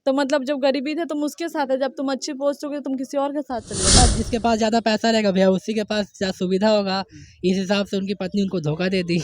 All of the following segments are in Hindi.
तो मतलब जब गरीबी थे तुम उसके साथ है, जब तुम अच्छी पोस्ट हो गई तुम किसी और के साथ चले जाओ। जिसके पास ज़्यादा पैसा रहेगा भैया उसी के पास ज़्यादा सुविधा होगा, इस हिसाब से उनकी पत्नी उनको धोखा दे दी।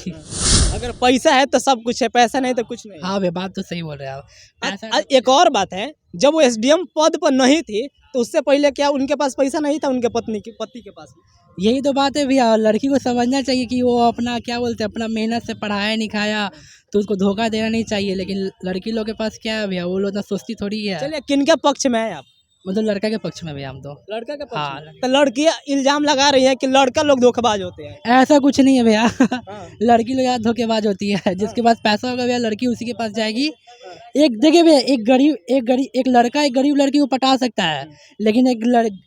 अगर पैसा है तो सब कुछ है, पैसा नहीं तो कुछ नहीं। हाँ भैया बात तो सही बोल रहे हैं आप। पैसा एक और बात है, जब वो एसडीएम पद पर नहीं थी तो उससे पहले क्या उनके पास पैसा नहीं था, उनके पति के पास? यही तो बात है भैया, लड़की को समझना चाहिए कि वो अपना क्या बोलते हैं अपना मेहनत से पढ़ाया लिखाया तो उसको धोखा देना नहीं चाहिए, लेकिन लड़की लोग के पास क्या है भैया, वो लोग ना सोचती थोड़ी है। चलिए किनके पक्ष में है आप? मतलब लड़का के पक्ष में भैया हम तो। लड़का के पक्ष हाँ। में। तो लड़कियां इल्जाम लगा रही है कि लड़का लोग धोखेबाज होते हैं। ऐसा कुछ नहीं है भैया। हाँ। लड़की लोग यार धोखेबाज होती है, जिसके पास पैसा होगा भैया लड़की उसी के पास जाएगी। एक देखिए भैया, एक लड़का एक गरीब लड़की को पटा सकता है, लेकिन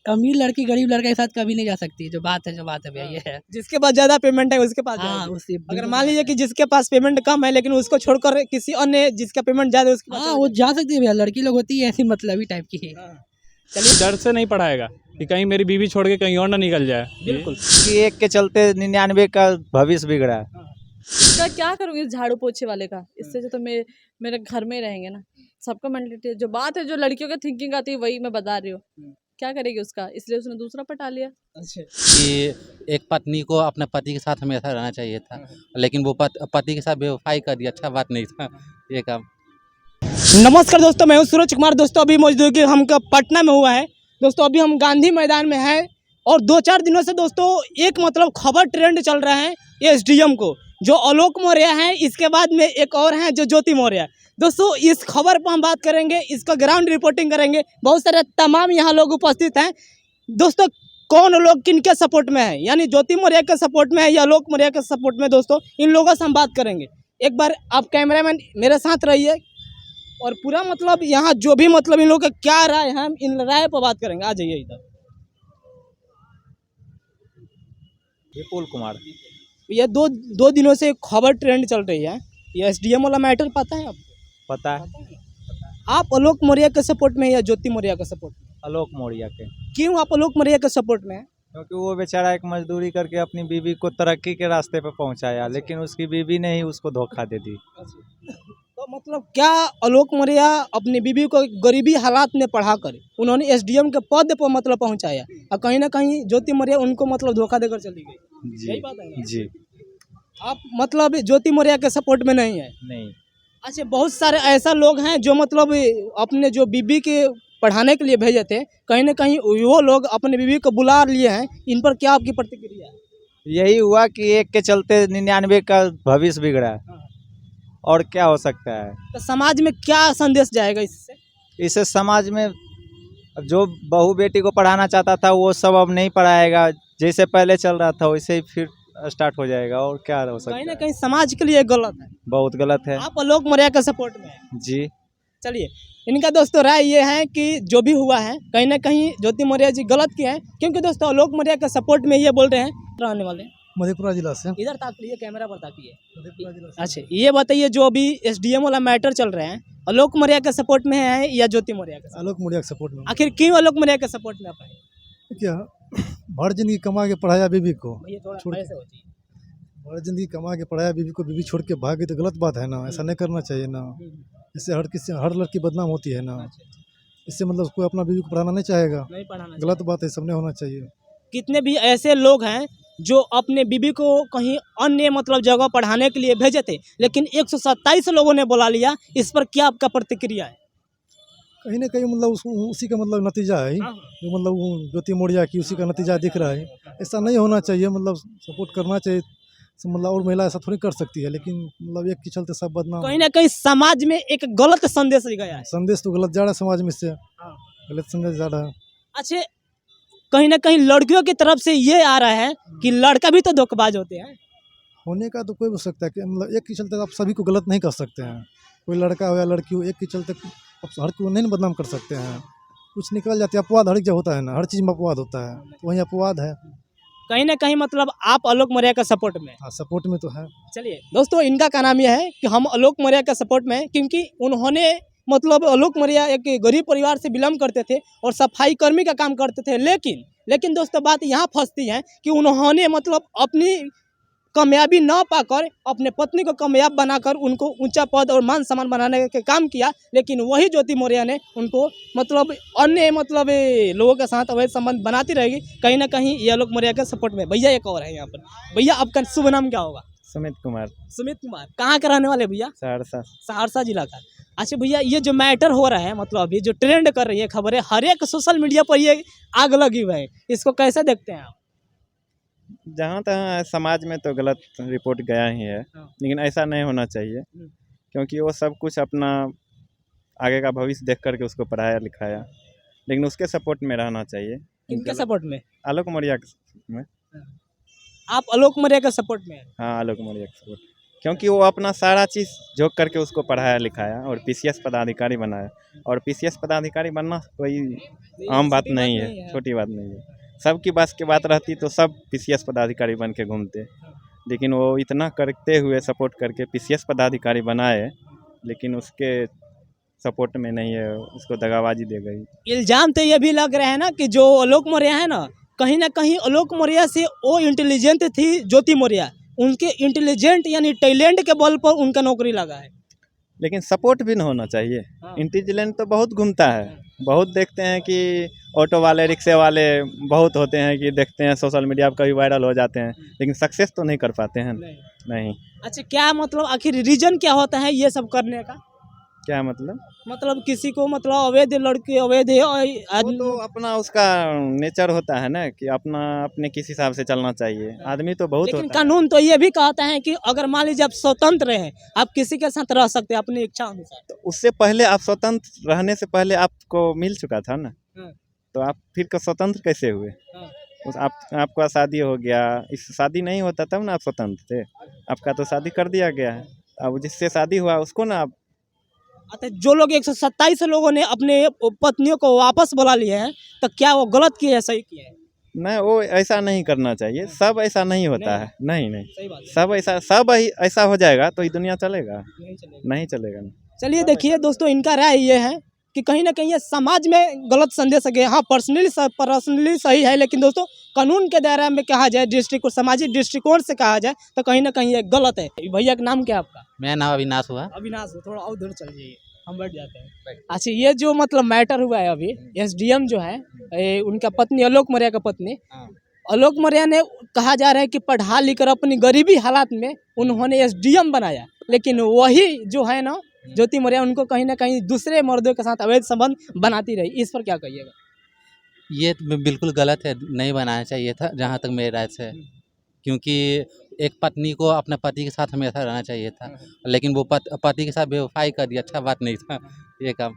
अमीर लड़की गरीब लड़का के साथ कभी नहीं जा सकती। जो बात है भैया ये है। जिसके पास ज्यादा पेमेंट है उसके पास हाँ जाएगी। उसी अगर मान लीजिए कि जिसके पास पेमेंट कम है लेकिन उसको छोड़कर किसी अन्य जिसका पेमेंट ज्यादा है उसके पास हाँ वो जा सकती है भैया, लड़की लोग होती है ऐसी मतलबी टाइप की। चलिए डर से नहीं पढ़ाएगा कि कहीं मेरी बीवी छोड़ के कहीं और ना निकल जाए। बिल्कुल। कि एक के चलते 99 का भविष्य बिगड़ा है। इसका क्या करूँगी इस झाड़ू पोछे वाले का? इससे जो तो मेरे घर में रहेंगे ना। सबका मेंटलिटी जो बात है, जो लड़कियों की थिंकिंग आती है वही मैं बता रही हूँ। क्या करेगी उसका, इसलिए उसने दूसरा पटा लिया। अच्छा। कि एक पत्नी को अपने पति के साथ हमेशा रहना चाहिए था, लेकिन वो पति के साथ बेवफाई कर दिया। अच्छा बात नहीं था ये काम। नमस्कार दोस्तों, मैं हूं सूरज कुमार। दोस्तों अभी मौजूदगी हमका पटना में हुआ है। दोस्तों अभी हम गांधी मैदान में हैं और 2-4 दिनों से दोस्तों एक मतलब खबर ट्रेंड चल रहा है एसडीएम को, जो आलोक मौर्य हैं, इसके बाद में एक और हैं जो ज्योति मौर्य। दोस्तों इस खबर पर हम बात करेंगे, इसका ग्राउंड रिपोर्टिंग करेंगे। बहुत सारे तमाम यहाँ लोग उपस्थित हैं। दोस्तों कौन लोग किनके सपोर्ट में है, यानी ज्योति मौर्य के सपोर्ट में है या आलोक मौर्य के सपोर्ट में, दोस्तों इन लोगों से हम बात करेंगे। एक बार आप कैमरामैन मेरे साथ रहिए और पूरा मतलब यहाँ जो भी मतलब इन लोगों का क्या राय है, हम इन राय पर बात करेंगे। आ जाइए इधर। विपुल कुमार। ये दो दिनों से खबर ट्रेंड चल रही है, ये एसडीएम वाला मैटर पता है आपको? पता है। आप आलोक मौर्य के सपोर्ट में या ज्योति मौर्य के सपोर्ट में? आलोक मौर्य के। क्यों आप आलोक मौर्य के सपोर्ट में हैं? क्योंकि वो बेचारा एक मजदूरी करके अपनी बीवी को तरक्की के रास्ते पे पहुंचाया, लेकिन उसकी बीवी ने ही उसको धोखा दे दी। तो मतलब क्या आलोक मौर्य अपनी बीवी को गरीबी हालात में पढ़ाकर उन्होंने एसडीएम के पद पर मतलब पहुंचाया और कहीं ना कहीं ज्योति मौर्य उनको मतलब धोखा देकर चली गई। जी यही बात है ना? जी। आप मतलब ज्योति मौर्य के सपोर्ट में नहीं है? नहीं। अच्छा, बहुत सारे ऐसा लोग हैं जो मतलब अपने जो बीबी के पढ़ाने के लिए भेजे थे, कहीं ना कहीं वो लोग अपने बीबी को बुला लिए हैं। इन पर क्या आपकी प्रतिक्रिया है? यही हुआ कि एक के चलते 99 का भविष्य बिगड़ा है, और क्या हो सकता है। तो समाज में क्या संदेश जाएगा इससे? इससे समाज में जो बहू बेटी को पढ़ाना चाहता था वो सब अब नहीं पढ़ाएगा, जैसे पहले चल रहा था वैसे ही फिर स्टार्ट हो जाएगा, और क्या हो सकता है। कहीं ना कहीं समाज के लिए गलत है। बहुत गलत है। आप आलोक मौर्य के सपोर्ट में हैं? जी। चलिए इनका दोस्तों राय ये है कि जो भी हुआ है कहीं ना कहीं ज्योति मौर्य जी गलत किए हैं, क्योंकि दोस्तों आलोक मौर्य के सपोर्ट में ये बोल रहे हैं। रहने वाले मधेपुरा जिला से। इधर ताकिए, कैमरा पर ताकिए। अच्छा ये बताइए, जो अभी एसडीएम वाला मैटर चल रहे हैं, आलोक मौर्य के सपोर्ट में है या ज्योति मौर्य के? आलोक मौर्य के सपोर्ट में। आखिर क्यों आलोक मौर्य के सपोर्ट में आप आए? क्या भर जिंदगी कमा के पढ़ाया बीवी को, ये थोड़ा छोड़ के। ऐसे हो जाइए। भर जिंदगी कमा के पढ़ाया बीवी को, बीवी छोड़ के भागे तो गलत बात है ना, ऐसा नहीं करना चाहिए ना। इससे हर लड़की बदनाम होती है ना। इससे मतलब कोई अपना बीवी को पढ़ाना नहीं चाहेगा, नहीं पढ़ाना गलत बात है, सब नहीं होना चाहिए। कितने भी ऐसे लोग हैं जो अपने बीबी को कहीं अन्य मतलब जगह पढ़ाने के लिए भेजे थे, लेकिन 127 लोगों ने बुला लिया। इस पर क्या आपका प्रतिक्रिया है? कहीं ना कहीं मतलब उसी का मतलब नतीजा है, जो मतलब वो ज्योति मौर्य की उसी का नतीजा दिख रहा है। ऐसा नहीं होना चाहिए, मतलब सपोर्ट करना चाहिए। मतलब और महिला ऐसा थोड़ी कर सकती है, लेकिन मतलब एक के चलते सब बदनाम। कहीं ना कहीं समाज में एक गलत संदेश गया है। संदेश तो गलत जा रहा है समाज में, इससे गलत संदेश जा रहा है। अच्छा, कहीं ना कहीं लड़कियों की तरफ से ये आ रहा है कि लड़का भी तो धोखेबाज होते हैं। होने का तो कोई हो सकता है कि मतलब एक के चलते आप सभी को गलत नहीं कर सकते हैं। कोई लड़का हो या लड़की हो, एक के चलते आप हर को नहीं बदनाम कर सकते हैं। कुछ निकल जाती है, अपवाद हर एक जगह होता है ना, हर चीज़ में अपवाद होता है, तो वही अपवाद है। कहीं ना कहीं मतलब आप आलोक मौर्य का सपोर्ट में? हाँ, सपोर्ट में तो है। चलिए दोस्तों, इनका का नाम यह है कि हम आलोक मौर्य का सपोर्ट में हैं, क्योंकि उन्होंने मतलब आलोक मौर्य एक गरीब परिवार से बिलोंग करते थे और सफाई कर्मी का काम करते थे। लेकिन दोस्तों बात यहाँ फंसती है कि उन्होंने मतलब अपनी कामयाबी ना पाकर अपने पत्नी को कामयाब बनाकर उनको ऊंचा पद और मान सम्मान बनाने के काम किया, लेकिन वही ज्योति मौर्य ने उनको मतलब अन्य मतलब लोगों के साथ अवैध संबंध बनाती रहेगी। कहीं ना कहीं ये लोग मौर्य के सपोर्ट में। भैया एक और है यहाँ पर। भैया आपका शुभ नाम क्या होगा? सुमित कुमार, सुमित कुमार। कहाँ के रहने वाले भैया? सहरसा। सहरसा जिला का। अच्छा भैया, ये जो मैटर हो रहा है मतलब अभी जो ट्रेंड कर रही है खबरें, हर एक सोशल मीडिया पर ये आग लगी हुई है, इसको कैसे देखते हैं आप? जहाँ तक समाज में तो गलत रिपोर्ट गया ही है, लेकिन ऐसा नहीं होना चाहिए, क्योंकि वो सब कुछ अपना आगे का भविष्य देख करके उसको पढ़ाया लिखाया, लेकिन उसके सपोर्ट में रहना चाहिए। इनके सपोर्ट में? आलोक मौर्य में। आप आलोक मौर्य के सपोर्ट में हैं? हाँ, आलोक मौर्य के सपोर्ट, क्योंकि वो अपना सारा चीज़ झोंक करके उसको पढ़ाया लिखाया और पीसीएस पदाधिकारी बनाया। और पीसीएस पदाधिकारी बनना कोई आम बात नहीं है, छोटी बात नहीं है। सबकी बस की बात रहती तो सब पीसीएस पदाधिकारी बन के घूमते, लेकिन वो इतना करते हुए सपोर्ट करके पीसीएस पदाधिकारी बनाए, लेकिन उसके सपोर्ट में नहीं है, उसको दगाबाजी दे गई। इल्जाम तो ये भी लग रहा है ना कि जो आलोक मौर्य है ना कहीं आलोक मौर्य से वो इंटेलिजेंट थी ज्योति मौर्य, उनके इंटेलिजेंट यानी टैलेंट के बल पर उनका नौकरी लगा है। लेकिन सपोर्ट भी न होना चाहिए। इंटेलिजेंट तो बहुत घूमता है, बहुत देखते हैं कि ऑटो वाले रिक्शे वाले बहुत होते हैं कि देखते हैं सोशल मीडिया पर कभी वायरल हो जाते हैं, लेकिन सक्सेस तो नहीं कर पाते हैं। नहीं। अच्छा, क्या मतलब आखिर रीजन क्या होता है ये सब करने का? क्या मतलब? मतलब किसी को मतलब अवैध लड़के अवैध वो तो अपना उसका नेचर होता है ना कि अपने किस हिसाब से चलना चाहिए। आदमी तो बहुत लेकिन होता है। कानून तो ये भी कहता है कि अगर मान लीजिए आप स्वतंत्र हैं, आप किसी के साथ रह सकते हैं अपनी इच्छा अनुसार। तो उससे पहले आप स्वतंत्र रहने से पहले आपको मिल चुका था ना, तो आप फिर स्वतंत्र कैसे हुए? आपका शादी हो गया, इस शादी नहीं होता तब ना आप स्वतंत्र थे। आपका तो शादी कर दिया गया है, अब जिससे शादी हुआ उसको ना आप। अच्छा, जो लोग 127 लोगों ने अपने पत्नियों को वापस बुला लिए हैं, तो क्या वो गलत किए हैं सही किए हैं? नहीं, वो ऐसा नहीं करना चाहिए। सब ऐसा नहीं होता है। नहीं, सही बात है। सब ऐसा हो जाएगा तो ये दुनिया चलेगा? नहीं चलेगा। चलिए देखिए दोस्तों, इनका राय ये है कि कहीं ना कहीं ये समाज में गलत संदेश है। हाँ, पर्सनली सही है, लेकिन दोस्तों कानून के दायरे में कहा जाए, सामाजिक दृष्टिकोण से कहा जाए तो कहीं ना कहीं ये गलत है। भैया का नाम क्या है आपका? मेरा नाम अविनाश हुआ। अविनाश, थोड़ा और दूर चल जाइए, हम बैठ जाते हैं। अच्छा, ये जो मतलब मैटर हुआ है अभी, एसडीएम जो है उनका पत्नी आलोक मौर्य का पत्नी आलोक मौर्य ने कहा जा रहा है कि पढ़ा लिखकर अपनी गरीबी हालात में उन्होंने एसडीएम बनाया, लेकिन वही जो है ना ज्योति मौर्य उनको कहीं ना कहीं दूसरे मर्दों के साथ अवैध संबंध बनाती रही। इस पर क्या कहिएगा? ये बिल्कुल गलत है, नहीं बनाना चाहिए था जहाँ तक मेरी राय से है। क्योंकि एक पत्नी को अपने पति के साथ हमेशा रहना चाहिए था, लेकिन वो पति के साथ बेवफाई कर दिया, अच्छा बात नहीं था ये काम।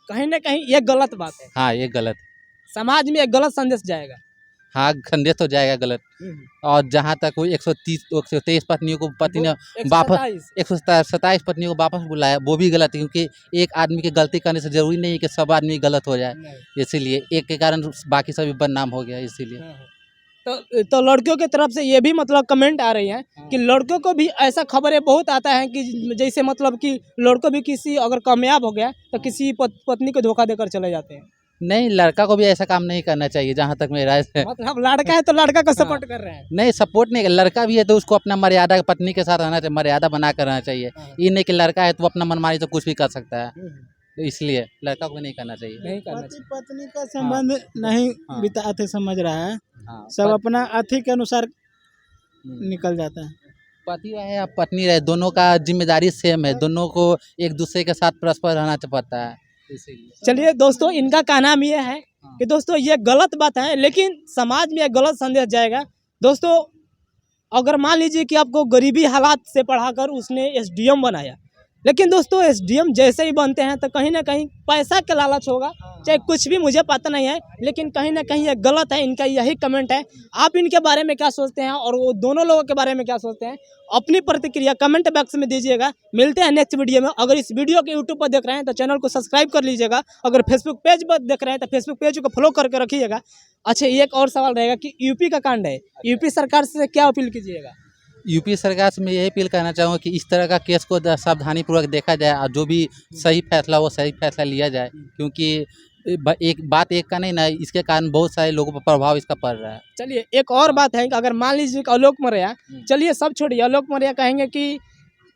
कहीं ना कहीं ये गलत बात है। हाँ, ये गलत, समाज में एक गलत संदेश जाएगा। हाँ, संदेश तो जाएगा गलत। और जहाँ तक कोई 123 पत्नियों को पति ने वापस 127 पत्नियों को वापस बुलाया, वो भी गलत है। क्योंकि एक आदमी की गलती करने से जरूरी नहीं है कि सब आदमी गलत हो जाए, इसीलिए एक के कारण बाकी सभी बदनाम हो गया। इसीलिए तो लड़कियों की तरफ से ये भी मतलब कमेंट आ रही हैं कि लड़कों को भी ऐसा खबरें बहुत आता है कि जैसे मतलब कि लड़कों भी किसी अगर कामयाब हो गया तो किसी पत्नी को धोखा देकर चले जाते हैं। नहीं, लड़का को भी ऐसा काम नहीं करना चाहिए जहाँ तक मेरी राय से। मतलब लड़का है तो लड़का को सपोर्ट कर रहे हैं? नहीं, सपोर्ट नहीं, लड़का भी है तो उसको अपना मर्यादा पत्नी के साथ रहना चाहिए, मर्यादा बना कर रहना चाहिए। ये नहीं कि लड़का है तो अपना मनमानी तो कुछ भी कर सकता है, तो इसलिए लड़का को भी नहीं करना चाहिए। नहीं करना चाहिए। पत्नी का संबंध नहीं बिताते समझ रहा है। हाँ, सब अपना अति के अनुसार निकल जाता है। पति रहे या पत्नी रहे, दोनों का जिम्मेदारी सेम है, दोनों को एक दूसरे के साथ परस्पर रहना पड़ता है, इसीलिए। चलिए दोस्तों, इनका कहना ये है कि दोस्तों ये गलत बात है, लेकिन समाज में एक गलत संदेश जाएगा। दोस्तों, अगर मान लीजिए कि आपको गरीबी हालात से पढ़ाकर उसने एसडीएम बनाया, लेकिन दोस्तों एसडीएम जैसे ही बनते हैं तो कहीं ना कहीं पैसा का लालच होगा, चाहे कुछ भी, मुझे पता नहीं है, लेकिन कहीं ना कहीं ये गलत है। इनका यही कमेंट है। आप इनके बारे में क्या सोचते हैं और वो दोनों लोगों के बारे में क्या सोचते हैं, अपनी प्रतिक्रिया कमेंट बॉक्स में दीजिएगा। मिलते हैं नेक्स्ट वीडियो में। अगर इस वीडियो को यूट्यूब पर देख रहे हैं तो चैनल को सब्सक्राइब कर लीजिएगा। अगर फेसबुक पेज पर देख रहे हैं तो फेसबुक पेज को फॉलो करके रखिएगा। अच्छा, एक और सवाल रहेगा कि यूपी का कांड है, यूपी सरकार से क्या अपील कीजिएगा? यूपी सरकार से मैं यही अपील करना चाहूँगा कि इस तरह का केस को सावधानीपूर्वक देखा जाए और जो भी सही फैसला वो सही फैसला लिया जाए। क्योंकि एक बात एक का नहीं ना, इसके कारण बहुत सारे लोगों पर प्रभाव इसका पड़ रहा है। चलिए एक और बात है कि अगर मान लीजिए कि आलोक मौर्य, चलिए सब छोड़िए, आलोक मौर्य कहेंगे कि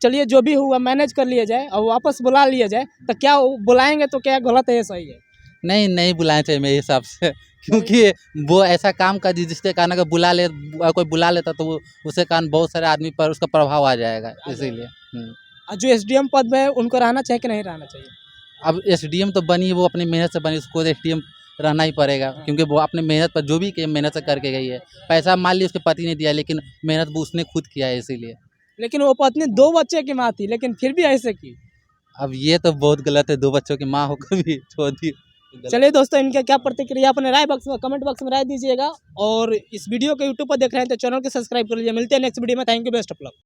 चलिए जो भी हुआ मैनेज कर लिया जाए और वापस बुला लिया जाए, तो क्या वो बुलाएंगे तो क्या गलत है या सही है? नहीं नहीं बुलाना चाहिए मेरे हिसाब से क्योंकि वो ऐसा काम कर दी जिसके कारण अगर कोई बुला लेता तो वो उसके कारण बहुत सारे आदमी पर उसका प्रभाव आ जाएगा, इसीलिए। और जो एसडीएम पद में है उनको रहना चाहिए कि नहीं रहना चाहिए? अब एसडीएम तो बनी है, वो अपनी मेहनत से बनी, उसको एसडीएम रहना ही पड़ेगा क्योंकि वो अपने मेहनत पर जो भी मेहनत से करके गई है। पैसा मान ली उसके पति ने दिया लेकिन मेहनत वो उसने खुद किया है, इसीलिए। लेकिन वो पत्नी 2 बच्चे की माँ थी, लेकिन फिर भी ऐसे की। अब ये तो बहुत गलत है, 2 बच्चों की माँ होकर भी छोड़ दी। चलिए दोस्तों, इनका क्या प्रतिक्रिया अपने राय बॉक्स में कमेंट बॉक्स में राय दीजिएगा और इस वीडियो को यूट्यूब पर देख रहे हैं तो चैनल को सब्सक्राइब कर लीजिए। मिलते हैं नेक्स्ट वीडियो में। Thank you, best of luck.